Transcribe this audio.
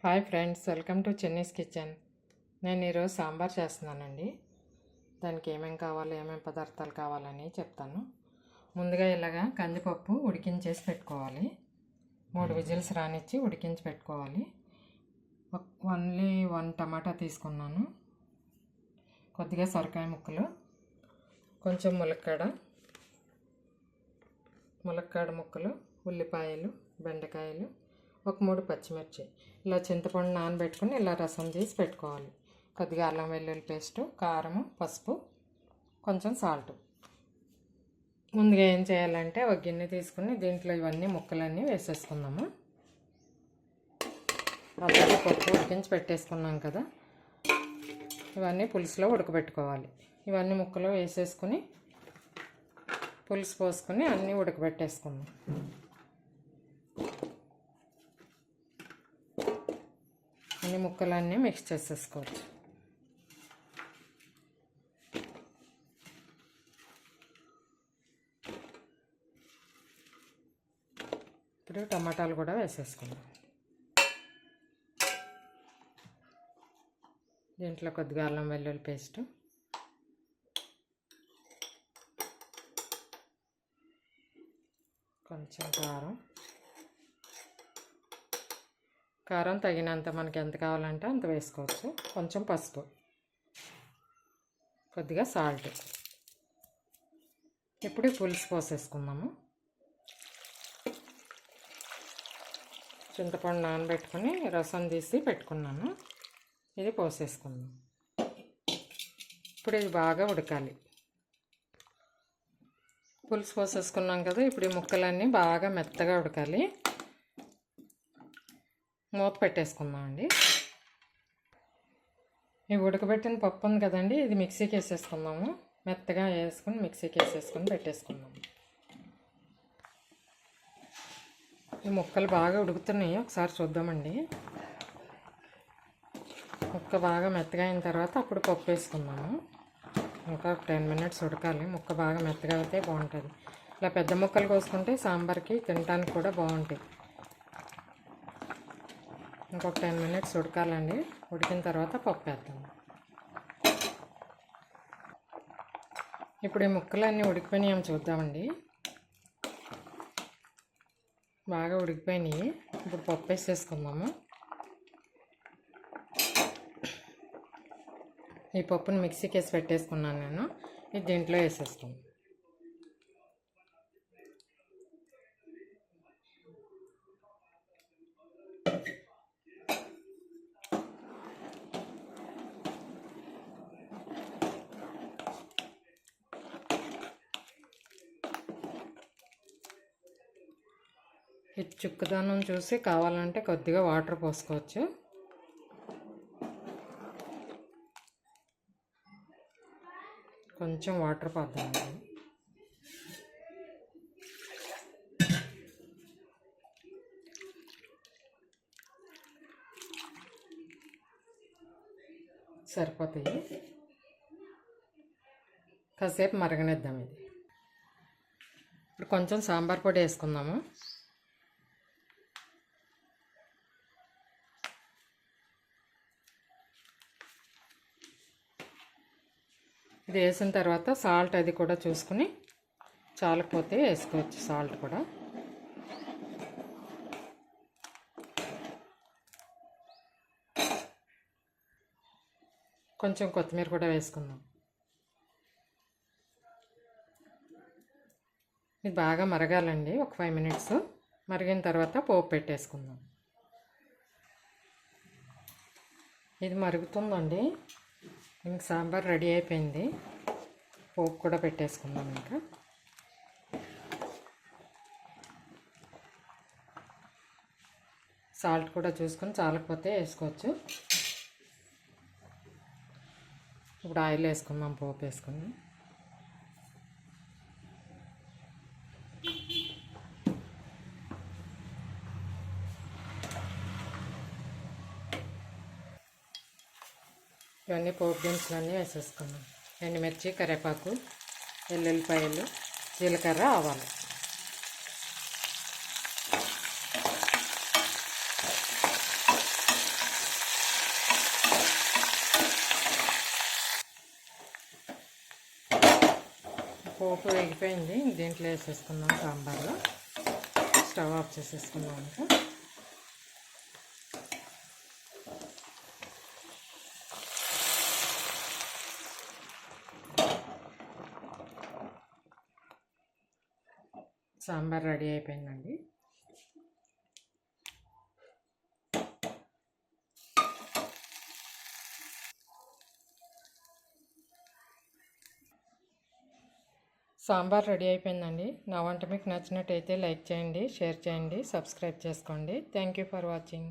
Hi friends, welcome to చెన్నీస్ kitchen. నేను ఈరోజు సాంబార్ చేస్తున్నానండి. దానికి ఏమేమి కావాలి, ఏమేమి పదార్థాలు కావాలని చెప్తాను. ముందుగా ఇలాగా కందిపప్పు ఉడికించేసి పెట్టుకోవాలి. 3 విజిల్స్ రానిచ్చి ఉడికించి పెట్టుకోవాలి. ఓన్లీ 1 టమాటా తీసుకున్నాను, కొద్దిగా సొరకాయ ముక్కలు, కొంచెం ములక్కాడ ముక్కలు, ఉల్లిపాయలు, బెండకాయలు, ఒక 3 పచ్చిమిర్చి. ఇలా చింతపండు నానబెట్టుకుని ఇలా రసం తీసి పెట్టుకోవాలి. కొద్దిగా అల్లం వెల్లుల్లి పేస్టు, కారము, పసుపు, కొంచెం సాల్ట్. ముందుగా ఏం చేయాలంటే ఒక గిన్నె తీసుకుని దీంట్లో ఇవన్నీ ముక్కలన్నీ వేసేసుకుందాము. ఆల్రెడీ పప్పు ఉడికించి పెట్టేసుకున్నాం కదా, ఇవన్నీ పులుసులో ఉడకబెట్టుకోవాలి. ఇవన్నీ ముక్కలు వేసేసుకుని పులుసు పోసుకొని అన్నీ ఉడకబెట్టేసుకుందాం. అన్ని ముక్కలన్నీ మిక్స్ చేసేసుకోవచ్చు. ఇప్పుడు టమాటాలు కూడా వేసేసుకుందాం. దీంట్లో కొద్దిగా అల్లం వెల్లుల్లి పేస్టు, కొంచెం కారం తగినంత మనకి ఎంత కావాలంటే అంత వేసుకోవచ్చు. కొంచెం పసుపు, కొద్దిగా సాల్ట్. ఇప్పుడు పులుసు పోసేసుకుందాము. చింతపండు నానబెట్టుకుని రసం తీసి పెట్టుకున్నాను, ఇది పోసేసుకుందాం. ఇప్పుడు ఇది బాగా ఉడకాలి. పులుసు పోసేసుకున్నాం కదా, ఇప్పుడు ఈ ముక్కలన్నీ బాగా మెత్తగా ఉడకాలి. మూత పెట్టేసుకుందామండి. ఈ ఉడకబెట్టిన పప్పు ఉంది కదండి, ఇది మిక్సీకి వేసేసుకుందాము. మెత్తగా వేసుకుని మిక్సీకి వేసేసుకొని పెట్టేసుకుందాము. ఈ ముక్కలు బాగా ఉడుకుతున్నాయి, ఒకసారి చూద్దామండి. ముక్క బాగా మెత్తగా అయిన తర్వాత అప్పుడు పప్పు వేసుకుందాము. ఇంకా 10 మినిట్స్ ఉడకాలి. ముక్క బాగా మెత్తగా అయితే బాగుంటుంది. ఇలా పెద్ద ముక్కలు కోసుకుంటే సాంబార్కి తినడానికి కూడా బాగుంటాయి. ఇంకొక 10 మినిట్స్ ఉడకాలండి. ఉడికిన తర్వాత పప్పు వేద్దాం. ఇప్పుడు ఈ ముక్కలన్నీ ఉడికిపోయినాయి చూద్దామండి. బాగా ఉడికిపోయినాయి. ఇప్పుడు పప్పు వేసేసుకుందాము. ఈ పప్పుని మిక్సీకి వేసి పెట్టేసుకున్నాను నేను, ఇది దీంట్లో వేసేస్తాను. ఈ చుక్కదనం చూసి కావాలంటే కొద్దిగా వాటర్ పోసుకోవచ్చు. కొంచెం వాటర్ పోద్దామండి. సరిపోతాయి. కాసేపు మరగనిద్దాం ఇది. ఇప్పుడు కొంచెం సాంబార్ పొడి వేసుకుందాము. ఇది వేసిన తర్వాత సాల్ట్ అది కూడా చూసుకుని చాలకపోతే వేసుకోవచ్చు. సాల్ట్ కూడా కొంచెం కొత్తిమీర కూడా వేసుకుందాం. ఇది బాగా మరగాలండి. ఒక 5 మినిట్స్ మరిగిన తర్వాత పోపు పెట్టేసుకుందాం. ఇది మరుగుతుందండి. ఇంక సాంబార్ రెడీ అయిపోయింది. పోపు కూడా పెట్టేసుకుందాం. ఇంకా సాల్ట్ కూడా చూసుకొని చాలకపోతే వేసుకోవచ్చు. ఇప్పుడు ఆయిల్ వేసుకుందాం. పోపు వేసుకుని ఇవన్నీ పోపు దినుసులన్నీ వేసేసుకున్నాం. ఎండుమిర్చి, కరివేపాకు, వెల్లుల్లిపాయలు, జీలకర్ర, ఆవాలు. పోపు వేగిపోయింది. దీంట్లో వేసేసుకుందాం సాంబార్లో. స్టవ్ ఆఫ్ చేసేసుకుందాం ఇంకా. సాంబార్ రెడీ అయిపోయిందండి. సాంబార్ రెడీ అయిపోయిందండి. నా వంట మీకు నచ్చినట్టయితే లైక్ చేయండి, షేర్ చేయండి, సబ్స్క్రైబ్ చేసుకోండి. Thank you for watching.